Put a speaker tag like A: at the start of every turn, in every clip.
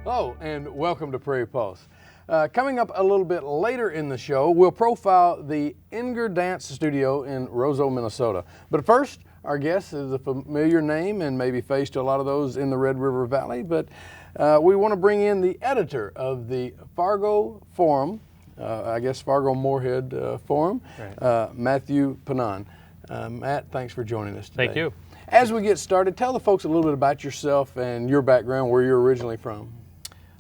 A: Hello and welcome to Prairie Pulse. Coming up a little bit later in the show, we'll profile the Inger Dance Studio in Roseau, Minnesota. But first, our guest is a familiar name and maybe face to a lot of those in the Red River Valley, but we want to bring in the editor of the Fargo Forum, Fargo-Moorhead Forum,
B: Right.
A: Matthew Panon. Matt, thanks for joining us today.
B: Thank you.
A: As we get started, tell the folks a little bit about yourself and your background, where you're originally from.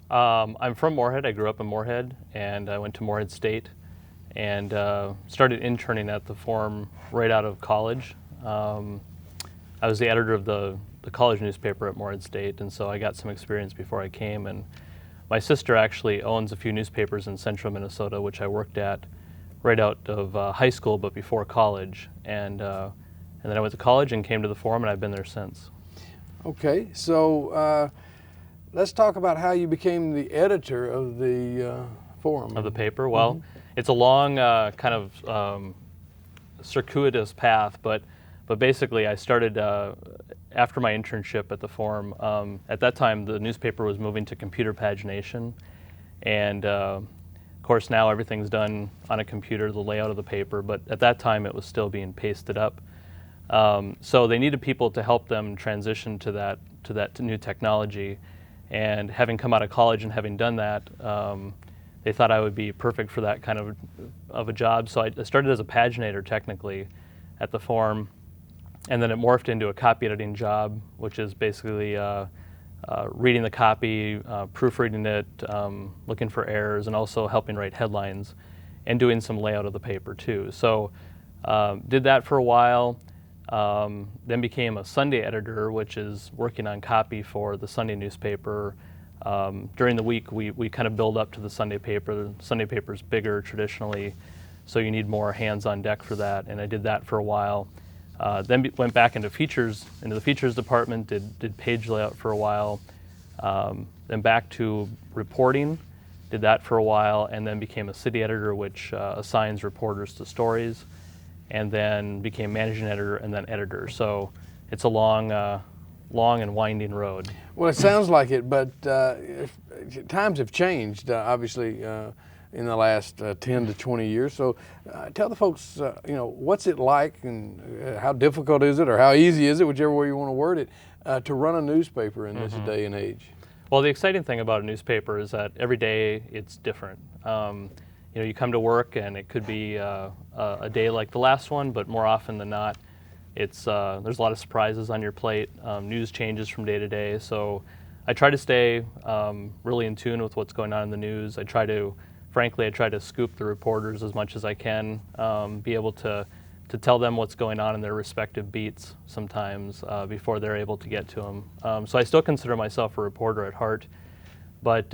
B: I'm from Moorhead. I grew up in Moorhead, and I went to Moorhead State and started interning at the Forum right out of college. I was the editor of the college newspaper at Moorhead State, and so I got some experience before I came. And my sister actually owns a few newspapers in central Minnesota, which I worked at right out of high school, but before college. And then I went to college and came to the Forum, and I've been there since.
A: Okay, so let's talk about how you became the editor of the Forum.
B: Of the paper? Well, it's a long kind of circuitous path, but basically I started after my internship at the Forum. At that time, the newspaper was moving to computer pagination, and of course now everything's done on a computer, the layout of the paper, but at that time it was still being pasted up. So they needed people to help them transition to that new technology. And having come out of college and having done that, they thought I would be perfect for that kind of a job. So I started as a paginator technically at the Forum, and then it morphed into a copy editing job, which is basically reading the copy, proofreading it, looking for errors, and also helping write headlines and doing some layout of the paper too. So did that for a while. Then became a Sunday editor, which is working on copy for the Sunday newspaper. During the week, we kind of build up to the Sunday paper. The Sunday paper's bigger traditionally, so you need more hands on deck for that, and I did that for a while. Then went back into the features department, did page layout for a while. Then back to reporting, did that for a while, and then became a city editor, which assigns reporters to stories, and then became managing editor and then editor. So it's a long and winding road.
A: Well, it sounds like it, but times have changed, obviously, in the last 10 to 20 years. So tell the folks, what's it like and how difficult is it or how easy is it, whichever way you want to word it, to run a newspaper in this day and age?
B: Well, the exciting thing about a newspaper is that every day it's different. You come to work and it could be a day like the last one, but more often than not, there's a lot of surprises on your plate. News changes from day to day, so I try to stay really in tune with what's going on in the news. I try to scoop the reporters as much as I can, be able to tell them what's going on in their respective beats sometimes before they're able to get to them. So I still consider myself a reporter at heart, but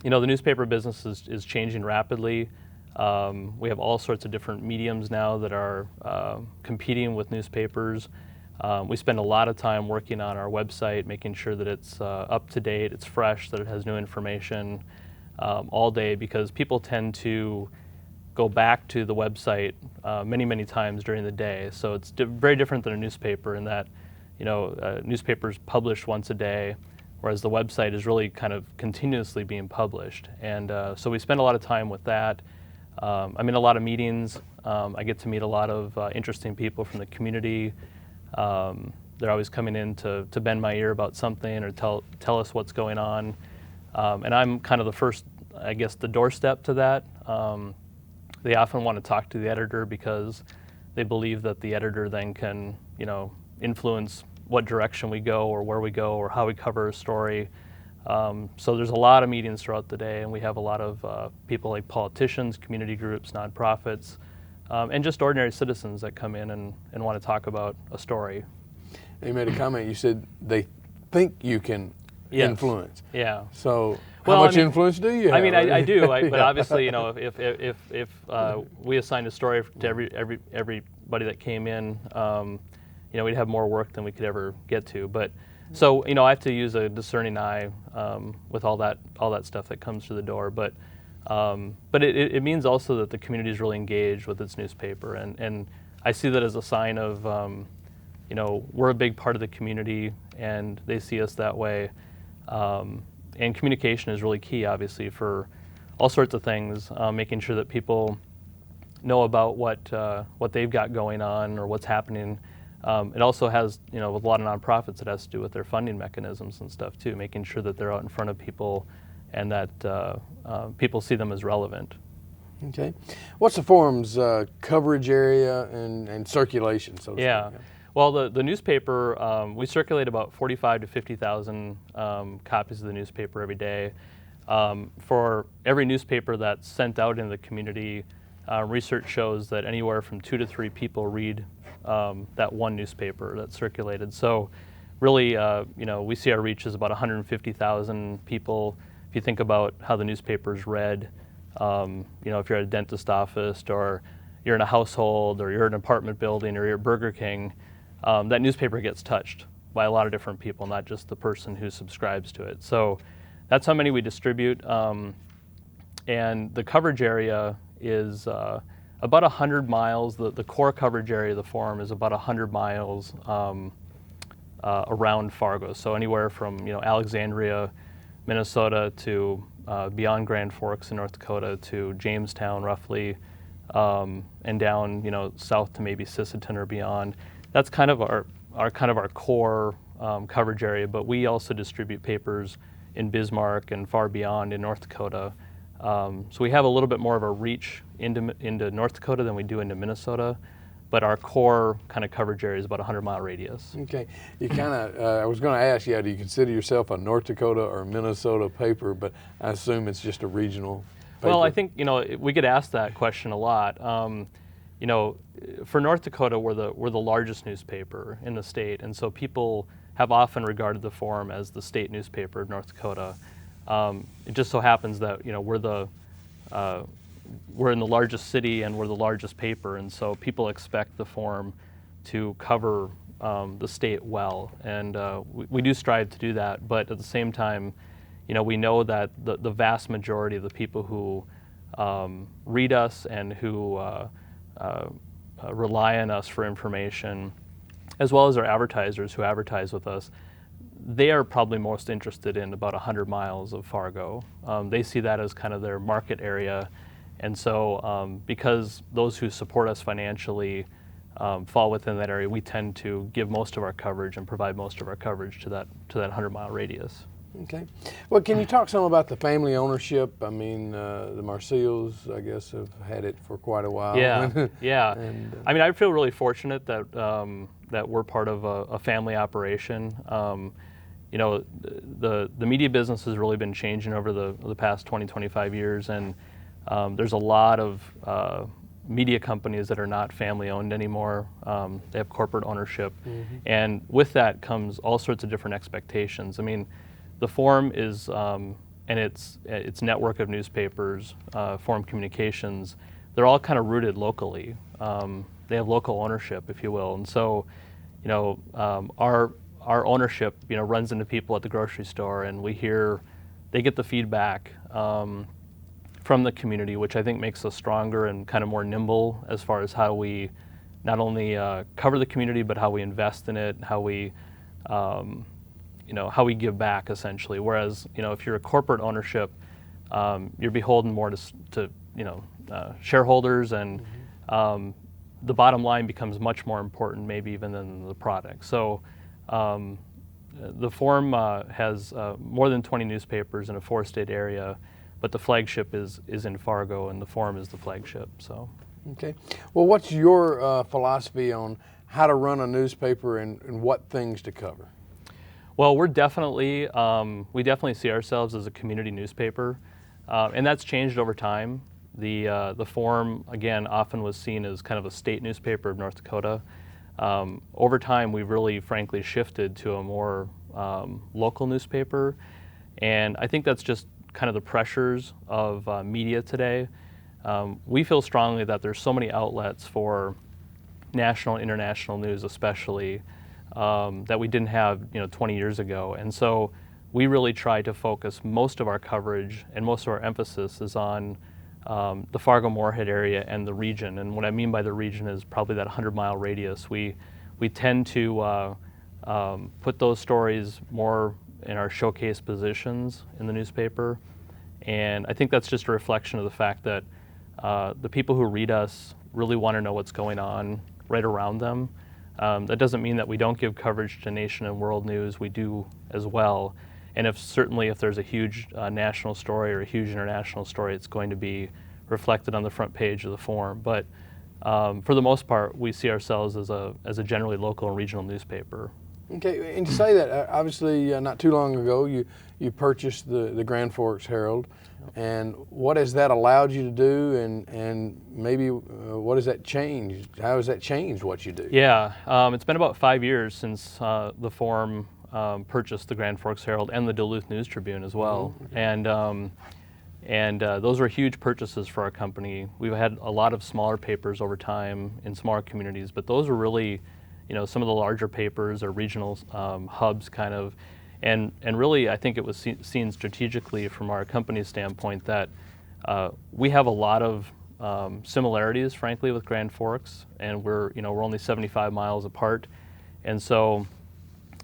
B: the newspaper business is changing rapidly. We have all sorts of different mediums now that are competing with newspapers. We spend a lot of time working on our website, making sure that it's up to date, it's fresh, that it has new information all day, because people tend to go back to the website many, many times during the day. So it's very different than a newspaper in that, newspapers publish once a day, whereas the website is really kind of continuously being published. And so we spend a lot of time with that. I'm in a lot of meetings. I get to meet a lot of interesting people from the community. They're always coming in to bend my ear about something or tell us what's going on. And I'm kind of the first, I guess, the doorstep to that. They often want to talk to the editor because they believe that the editor then can, influence what direction we go or where we go or how we cover a story. So there's a lot of meetings throughout the day, and we have a lot of people like politicians, community groups, nonprofits, and just ordinary citizens that come in and want to talk about a story.
A: You made a comment, you said they think you can influence.
B: Yeah.
A: So how much influence do you have?
B: I mean, I do, but obviously, if we assigned a story to everybody that came in, we'd have more work than we could ever get to. But so I have to use a discerning eye with all that stuff that comes through the door. But it means also that the community is really engaged with its newspaper, and I see that as a sign of we're a big part of the community, and they see us that way. and communication is really key, obviously, for all sorts of things, making sure that people know about what they've got going on or what's happening. It also has, with a lot of nonprofits, it has to do with their funding mechanisms and stuff too, making sure that they're out in front of people and that people see them as relevant.
A: Okay. What's the forum's coverage area and circulation, so to
B: Yeah.
A: speak?
B: Well, the newspaper, we circulate about 45 to 50,000 copies of the newspaper every day. For every newspaper that's sent out in the community, research shows that anywhere from 2 to 3 people read that one newspaper that's circulated. So really, we see our reach is about 150,000 people. If you think about how the newspaper is read, if you're at a dentist office or you're in a household or you're in an apartment building or you're at Burger King, that newspaper gets touched by a lot of different people, not just the person who subscribes to it. So that's how many we distribute. And the coverage area is about 100 miles. The core coverage area of the forum is about 100 miles around Fargo. So anywhere from Alexandria, Minnesota to beyond Grand Forks in North Dakota to Jamestown roughly, and down south to maybe Sisseton or beyond. That's kind of our core coverage area. But we also distribute papers in Bismarck and far beyond in North Dakota. So we have a little bit more of a reach into North Dakota than we do into Minnesota, but our core kind of coverage area is about a 100-mile radius.
A: Okay. You kind of, I was going to ask you, do you consider yourself a North Dakota or Minnesota paper, but I assume it's just a regional paper.
B: Well, I think, we get asked that question a lot. For North Dakota, we're the largest newspaper in the state, and so people have often regarded the forum as the state newspaper of North Dakota. It just so happens that we're in the largest city and we're the largest paper, and so people expect the forum to cover the state well, and we do strive to do that. But at the same time, we know that the vast majority of the people who read us and who rely on us for information, as well as our advertisers who advertise with us, they are probably most interested in about 100 miles of Fargo. They see that as kind of their market area. And so because those who support us financially fall within that area, we tend to give most of our coverage and provide most of our coverage to that 100-mile radius.
A: Okay. Well, can you talk some about the family ownership? I mean, the Marseilles, I guess, have had it for quite a while.
B: Yeah, yeah.
A: And,
B: I mean, I feel really fortunate that that we're part of a family operation. The media business has really been changing over the past 20, 25 years, and there's a lot of media companies that are not family owned anymore. They have corporate ownership, and with that comes all sorts of different expectations. I mean, the forum is, and its network of newspapers, Forum Communications, they're all kind of rooted locally. They have local ownership, if you will, and so, our ownership, runs into people at the grocery store, and they get the feedback from the community, which I think makes us stronger and kind of more nimble as far as how we not only cover the community, but how we invest in it, how we how we give back, essentially. Whereas, if you're a corporate ownership, you're beholden more to shareholders, and the bottom line becomes much more important, maybe even than the product. So the forum has more than 20 newspapers in a 4-state area, but the flagship is in Fargo, and the forum is the flagship. So.
A: Okay. Well, what's your philosophy on how to run a newspaper and what things to cover?
B: Well, we definitely see ourselves as a community newspaper, and that's changed over time. The forum, again, often was seen as kind of a state newspaper of North Dakota. Over time, we've really, frankly, shifted to a more local newspaper, and I think that's just kind of the pressures of media today. We feel strongly that there's so many outlets for national and international news, especially, that we didn't have 20 years ago, and so we really try to focus most of our coverage and most of our emphasis is on the Fargo-Moorhead area and the region. And what I mean by the region is probably that 100-mile radius. We tend to put those stories more showcase positions in the newspaper, and I think that's just a reflection of the fact that the people who read us really want to know what's going on right around them. That doesn't mean that we don't give coverage to nation and world news. We do as well. And certainly if there's a huge national story or a huge international story, it's going to be reflected on the front page of the Forum. But for the most part, we see ourselves as a generally local and regional newspaper.
A: Okay, and to say that, obviously not too long ago you purchased the Grand Forks Herald, and what has that allowed you to do, and maybe what has that changed? How has that changed what you do?
B: Yeah, it's been about 5 years since the Forum purchased the Grand Forks Herald and the Duluth News Tribune as well, and those were huge purchases for our company. We've had a lot of smaller papers over time in smaller communities, but those were really, some of the larger papers or regional hubs kind of, and really I think it was seen strategically from our company's standpoint that we have a lot of similarities, frankly, with Grand Forks, and we're only 75 miles apart, and so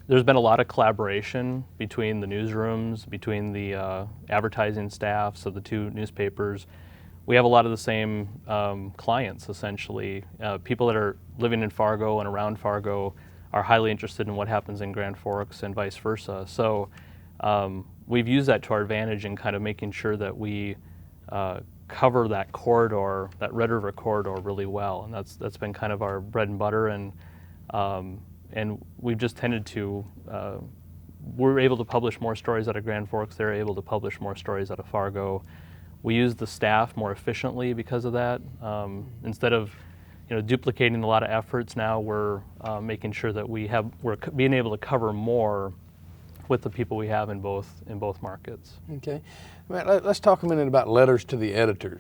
B: there's been a lot of collaboration between the newsrooms, between the advertising staffs of the two newspapers. We have a lot of the same clients, essentially. People that are living in Fargo and around Fargo are highly interested in what happens in Grand Forks and vice versa. So we've used that to our advantage in kind of making sure that we cover that corridor, that Red River corridor, really well, and that's been kind of our bread and butter. And we've just tended to, we're able to publish more stories out of Grand Forks. They're able to publish more stories out of Fargo. We use the staff more efficiently because of that. Instead of duplicating a lot of efforts, now we're making sure that we're being able to cover more with the people we have in both markets.
A: Okay, let's talk a minute about letters to the editors.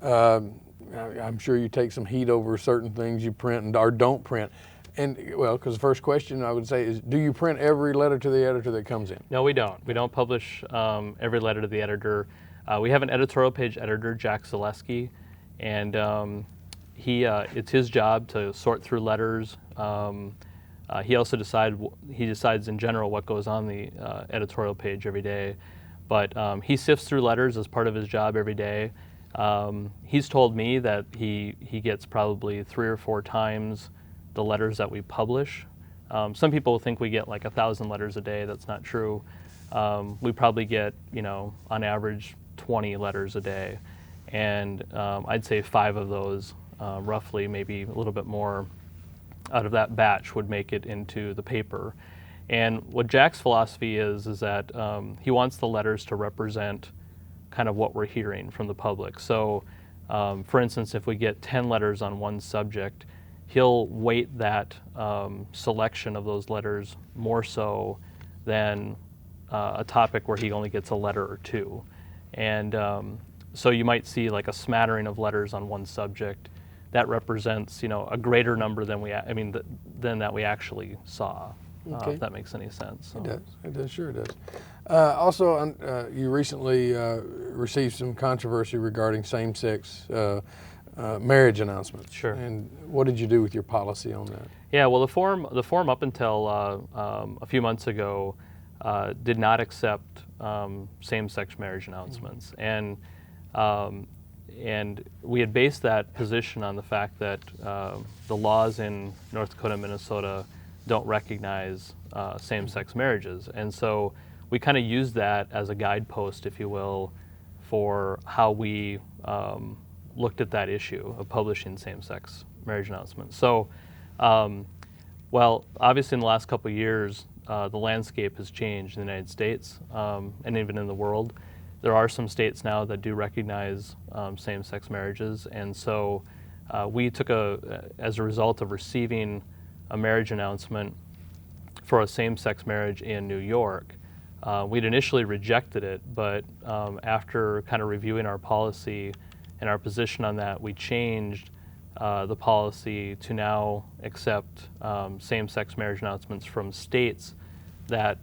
A: I'm sure you take some heat over certain things you print or don't print. And because the first question I would say is, do you print every letter to the editor that comes in?
B: No, we don't. We don't publish every letter to the editor. We have an editorial page editor, Jack Zaleski, and it's his job to sort through letters. He also decides in general what goes on the editorial page every day, but he sifts through letters as part of his job every day. He's told me that he gets probably 3 or 4 times the letters that we publish. Some people think we get like 1,000 letters a day. That's not true. We probably get, on average 20 letters a day. And I'd say 5 of those, roughly, maybe a little bit more, out of that batch would make it into the paper. And what Jack's philosophy is that he wants the letters to represent kind of what we're hearing from the public. So, for instance, if we get 10 letters on one subject, he'll weight that selection of those letters more so than a topic where he only gets a letter or 2. And so you might see like a smattering of letters on one subject. That represents, a greater number than than that we actually saw.
A: Okay.
B: If that makes any sense. So.
A: It does, sure it does. Also, you recently received some controversy regarding same-sex marriage announcements.
B: Sure.
A: And what did you do with your policy on that?
B: Yeah, well, the forum up until a few months ago did not accept same-sex marriage announcements, and we had based that position on the fact that the laws in North Dakota and Minnesota don't recognize same-sex marriages, and so we kind of used that as a guidepost, if you will, for how we looked at that issue of publishing same-sex marriage announcements. So, well, obviously in the last couple of years, the landscape has changed in the United States and even in the world. There are some states now that do recognize same-sex marriages, and so we took as a result of receiving a marriage announcement for a same-sex marriage in New York, we'd initially rejected it, but after kind of reviewing our policy and our position on that, we changed the policy to now accept same-sex marriage announcements from states that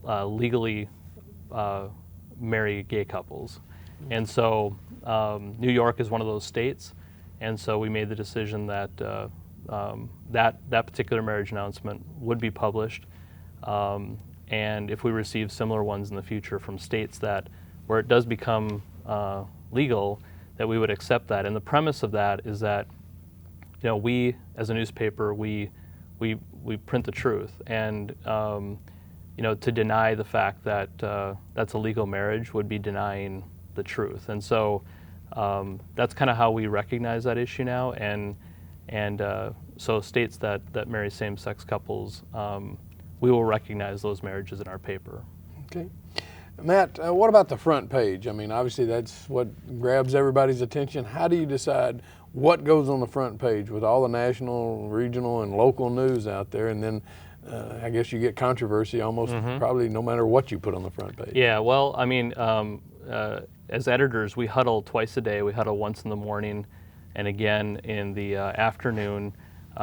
B: legally marry gay couples. And so New York is one of those states, and so we made the decision that that particular marriage announcement would be published. and if we receive similar ones in the future from states that where it does become legal, that we would accept that. And the premise of that is that, you know, we as a newspaper, we print the truth, and you know, to deny the fact that that's a legal marriage would be denying the truth. And so that's kind of how we recognize that issue now. And so states that marry same-sex couples, we will recognize those marriages in our paper.
A: Okay. Matt, what about the front page? I mean, obviously that's what grabs everybody's attention. How do you decide what goes on the front page with all the national, regional, and local news out there? And then I guess you get controversy almost probably no matter what you put on the front page.
B: Yeah, well, I mean, as editors, we huddle twice a day. We huddle once in the morning and again in the afternoon,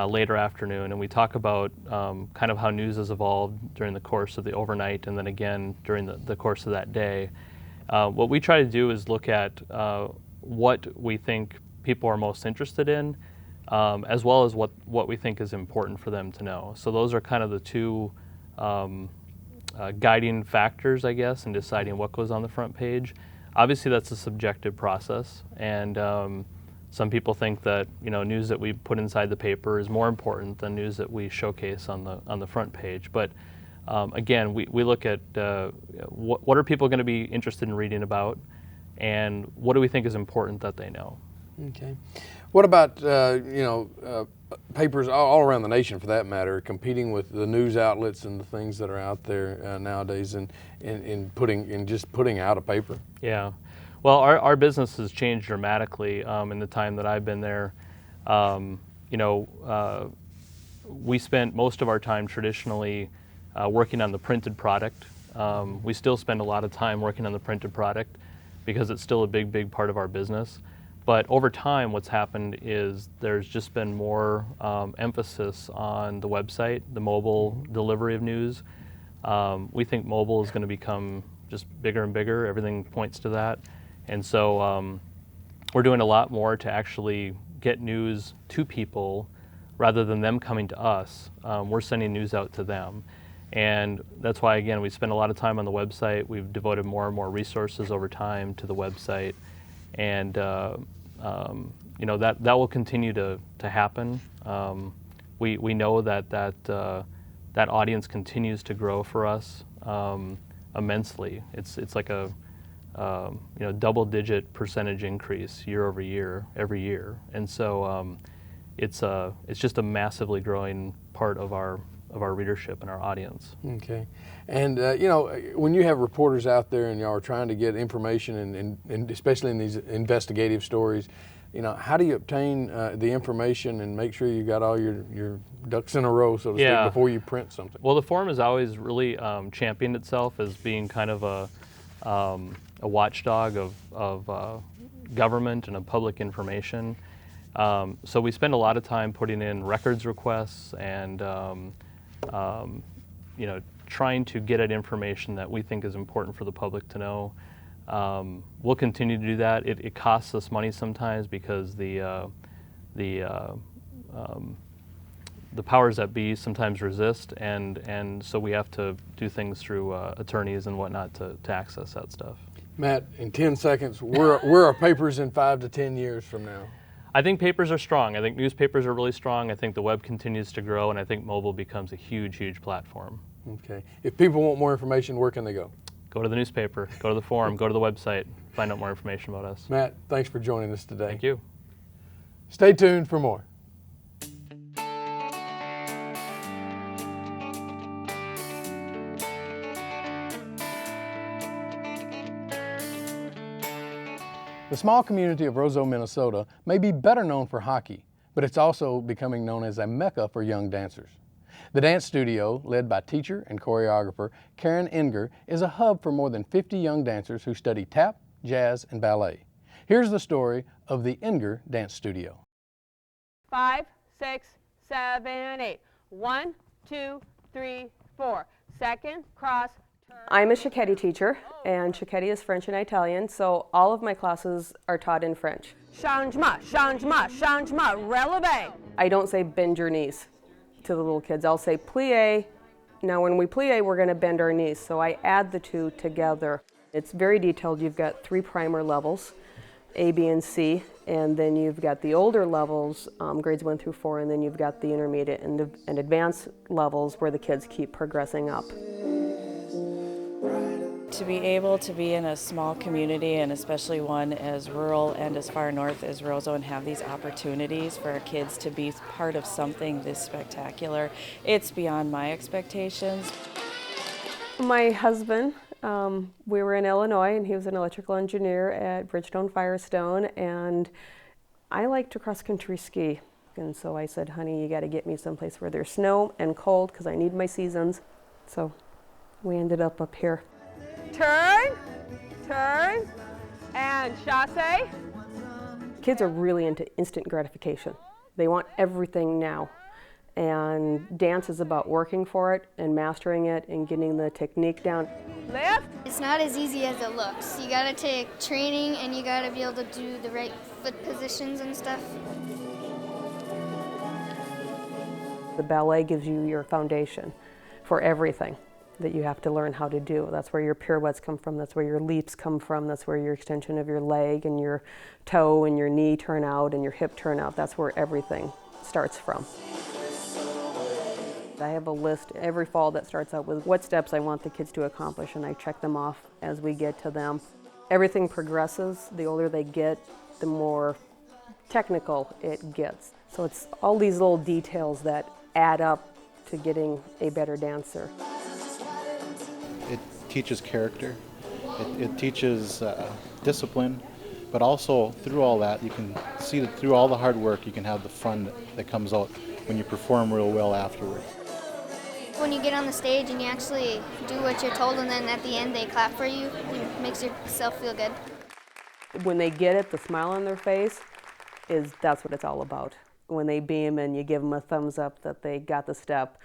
B: later afternoon, and we talk about kind of how news has evolved during the course of the overnight and then again during the course of that day. What we try to do is look at what we think people are most interested in, as well as what we think is important for them to know. So those are kind of the two guiding factors, I guess, in deciding what goes on the front page. Obviously, that's a subjective process, and some people think that, you know, news that we put inside the paper is more important than news that we showcase on the front page. But again, we look at what are people going to be interested in reading about, and what do we think is important that they know.
A: Okay. What about papers all around the nation, for that matter, competing with the news outlets and the things that are out there nowadays, and just putting out a paper?
B: Yeah. Well, our business has changed dramatically in the time that I've been there. We spent most of our time traditionally working on the printed product. We still spend a lot of time working on the printed product because it's still a big part of our business. But over time, what's happened is there's just been more emphasis on the website, the mobile delivery of news. We think mobile is going to become just bigger and bigger. Everything points to that. And so we're doing a lot more to actually get news to people rather than them coming to us. We're sending news out to them. And that's why, again, we spend a lot of time on the website. We've devoted more and more resources over time to the website. And that will continue to happen. We know that audience continues to grow for us immensely. It's like a double-digit percentage increase year over year, every year, and so it's just a massively growing part of our readership and our audience.
A: Okay, and when you have reporters out there and y'all are trying to get information and especially in these investigative stories, how do you obtain the information and make sure you got all your ducks in a row, so to speak, before you print something?
B: Well, the Forum has always really championed itself as being kind of a watchdog of government and of public information. So we spend a lot of time putting in records requests and trying to get at information that we think is important for the public to know. We'll continue to do that. It costs us money sometimes because the powers that be sometimes resist, and so we have to do things through attorneys and whatnot to access that stuff.
A: Matt, in 10 seconds, where are papers in 5 to 10 years from now?
B: I think papers are strong. I think newspapers are really strong. I think the web continues to grow, and I think mobile becomes a huge platform.
A: Okay. If people want more information, where can they go?
B: Go to the newspaper, go to the Forum, go to the website, find out more information about us.
A: Matt, thanks for joining us today.
B: Thank you.
A: Stay tuned for more. The small community of Roseau, Minnesota may be better known for hockey, but it's also becoming known as a mecca for young dancers. The dance studio, led by teacher and choreographer Karen Enger, is a hub for more than 50 young dancers who study tap, jazz, and ballet. Here's the story of the Enger Dance Studio.
C: 5, 6, 7, 8. 1, 2, 3, 4. Second, cross, turn.
D: I'm a Cecchetti teacher, and Cecchetti is French and Italian, so all of my classes are taught in French.
C: Changement, changement, changement, releve.
D: I don't say bend your knees to the little kids. I'll say plie, Now when we plie, we're going to bend our knees, so I add the two together. It's very detailed. You've got 3 primer levels, A, B, and C, and then you've got the older levels, grades 1 through 4, and then you've got the intermediate and advanced levels where the kids keep progressing up.
E: To be able to be in a small community, and especially one as rural and as far north as Roseau, and have these opportunities for our kids to be part of something this spectacular, it's beyond my expectations.
D: My husband, we were in Illinois, and he was an electrical engineer at Bridgestone Firestone, and I like to cross-country ski. And so I said, honey, you got to get me someplace where there's snow and cold because I need my seasons. So we ended up here.
C: Turn, turn, and chasse.
D: Kids are really into instant gratification. They want everything now. And dance is about working for it and mastering it and getting the technique down.
C: Lift.
F: It's not as easy as it looks. You gotta take training and you gotta be able to do the right foot positions and stuff.
D: The ballet gives you your foundation for everything that you have to learn how to do. That's where your pirouettes come from, that's where your leaps come from, that's where your extension of your leg and your toe and your knee turn out and your hip turn out. That's where everything starts from. I have a list every fall that starts out with what steps I want the kids to accomplish, and I check them off as we get to them. Everything progresses. The older they get, the more technical it gets. So it's all these little details that add up to getting a better dancer.
G: It teaches character, it teaches discipline, but also through all that you can see that through all the hard work you can have the fun that comes out when you perform real well afterwards.
F: When you get on the stage and you actually do what you're told and then at the end they clap for you, it makes yourself feel good.
D: When they get it, the smile on their face, that's what it's all about. When they beam and you give them a thumbs up that they got the step,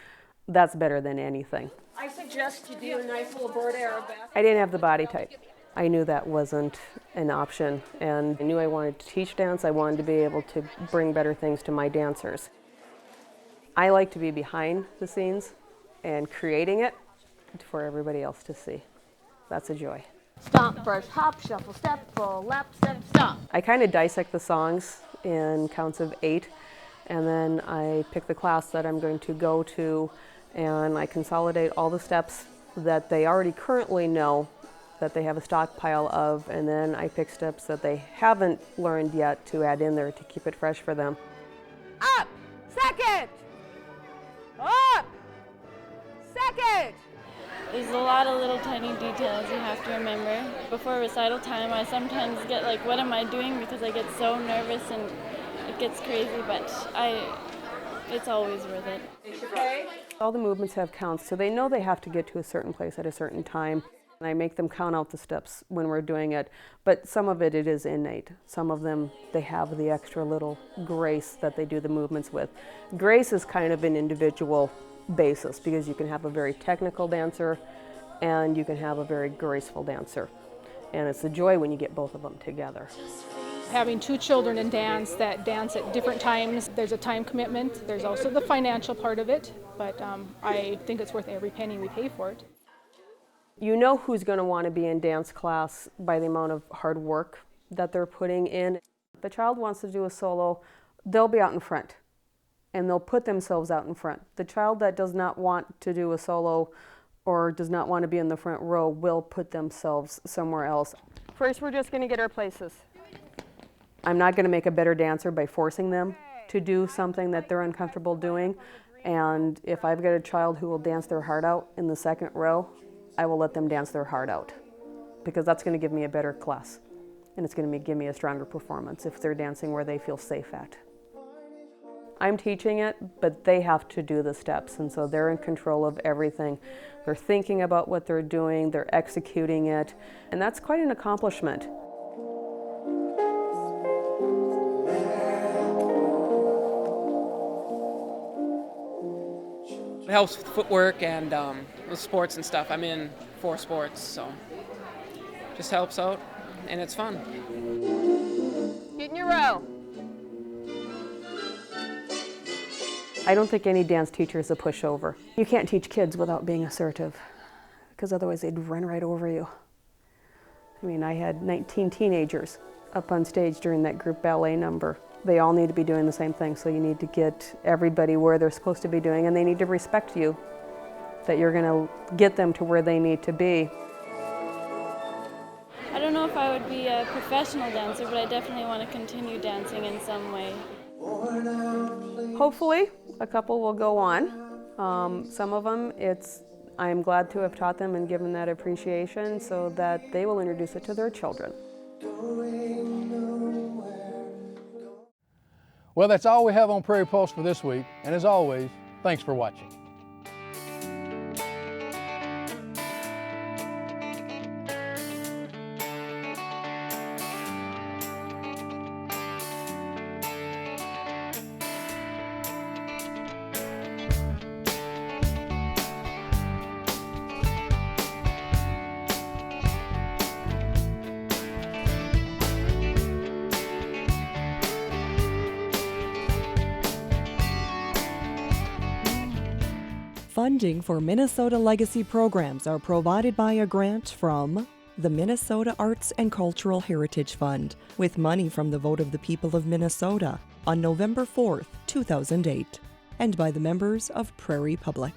D: that's better than anything.
H: I suggest you do a nice little bird arabesque.
D: I didn't have the body type. I knew that wasn't an option, and I knew I wanted to teach dance. I wanted to be able to bring better things to my dancers. I like to be behind the scenes and creating it for everybody else to see. That's a joy.
H: Stomp, brush, hop, shuffle, step, full lap, step, stomp.
D: I kind of dissect the songs in counts of 8, and then I pick the class that I'm going to go to, and I consolidate all the steps that they already currently know that they have a stockpile of, and then I pick steps that they haven't learned yet to add in there to keep it fresh for them.
C: Up, second. Up, second.
I: There's a lot of little tiny details you have to remember. Before recital time, I sometimes get like, what am I doing? Because I get so nervous and it gets crazy, but it's always worth it.
D: All the movements have counts, so they know they have to get to a certain place at a certain time. And I make them count out the steps when we're doing it, but some of it is innate. Some of them, they have the extra little grace that they do the movements with. Grace is kind of an individual basis because you can have a very technical dancer and you can have a very graceful dancer. And it's a joy when you get both of them together.
H: Having 2 children in dance that dance at different times, there's a time commitment. There's also the financial part of it, but I think it's worth every penny we pay for it.
D: You know who's going to want to be in dance class by the amount of hard work that they're putting in. If the child wants to do a solo, they'll be out in front, and they'll put themselves out in front. The child that does not want to do a solo or does not want to be in the front row will put themselves somewhere else. First, we're just going to get our places. I'm not going to make a better dancer by forcing them to do something that they're uncomfortable doing. And if I've got a child who will dance their heart out in the second row, I will let them dance their heart out, because that's going to give me a better class, and it's going to give me a stronger performance if they're dancing where they feel safe at. I'm teaching it, but they have to do the steps, and so they're in control of everything. They're thinking about what they're doing, they're executing it, and that's quite an accomplishment.
J: It helps with footwork and with sports and stuff. I'm in 4 sports, so just helps out, and it's fun.
C: Get in your row.
D: I don't think any dance teacher is a pushover. You can't teach kids without being assertive, because otherwise they'd run right over you. I mean, I had 19 teenagers up on stage during that group ballet number. They all need to be doing the same thing, so you need to get everybody where they're supposed to be doing, and they need to respect you, that you're going to get them to where they need to be.
I: I don't know if I would be a professional dancer, but I definitely want to continue dancing in some way.
D: Hopefully, a couple will go on. Some of them, I'm glad to have taught them and given that appreciation so that they will introduce it to their children.
A: Well, that's all we have on Prairie Pulse for this week, and as always, thanks for watching.
K: Funding for Minnesota Legacy programs are provided by a grant from the Minnesota Arts and Cultural Heritage Fund, with money from the vote of the people of Minnesota on November 4th, 2008, and by the members of Prairie Public.